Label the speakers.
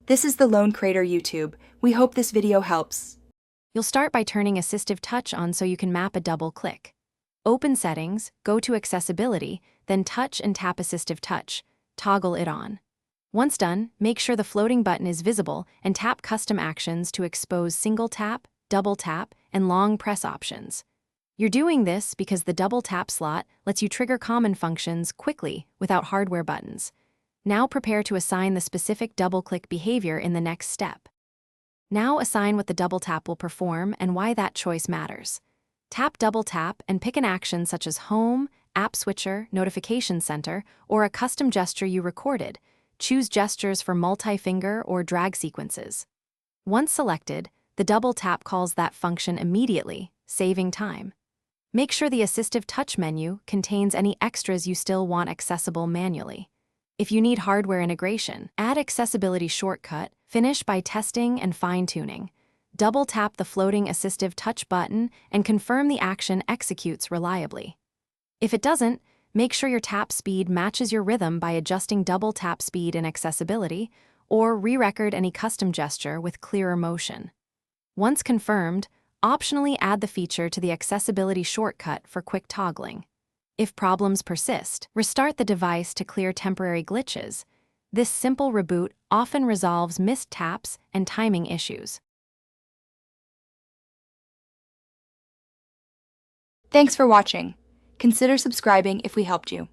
Speaker 1: This is the Lone Crater YouTube. We hope this video helps.
Speaker 2: You'll start by turning Assistive Touch on so you can map a double click. Open Settings, go to Accessibility, then touch and tap Assistive Touch. Toggle it on. Once done, make sure the floating button is visible and tap Custom Actions to expose single tap, double tap, and long press options. You're doing this because the double tap slot lets you trigger common functions quickly without hardware buttons. Now prepare to assign the specific double-click behavior in the next step. Now assign what the double tap will perform and why that choice matters. Tap double tap and pick an action such as Home, App Switcher, Notification Center, or a custom gesture you recorded. Choose gestures for multi-finger or drag sequences. Once selected, the double tap calls that function immediately, saving time. Make sure the Assistive Touch menu contains any extras you still want accessible manually. If you need hardware integration, add accessibility shortcut, finish by testing and fine-tuning. Double tap the floating Assistive Touch button and confirm the action executes reliably. If it doesn't, make sure your tap speed matches your rhythm by adjusting double tap speed in accessibility, or re-record any custom gesture with clearer motion. Once confirmed, optionally add the feature to the accessibility shortcut for quick toggling. If problems persist, restart the device to clear temporary glitches. This simple reboot often resolves missed taps and timing issues.
Speaker 1: Thanks for watching. Consider subscribing if we helped you.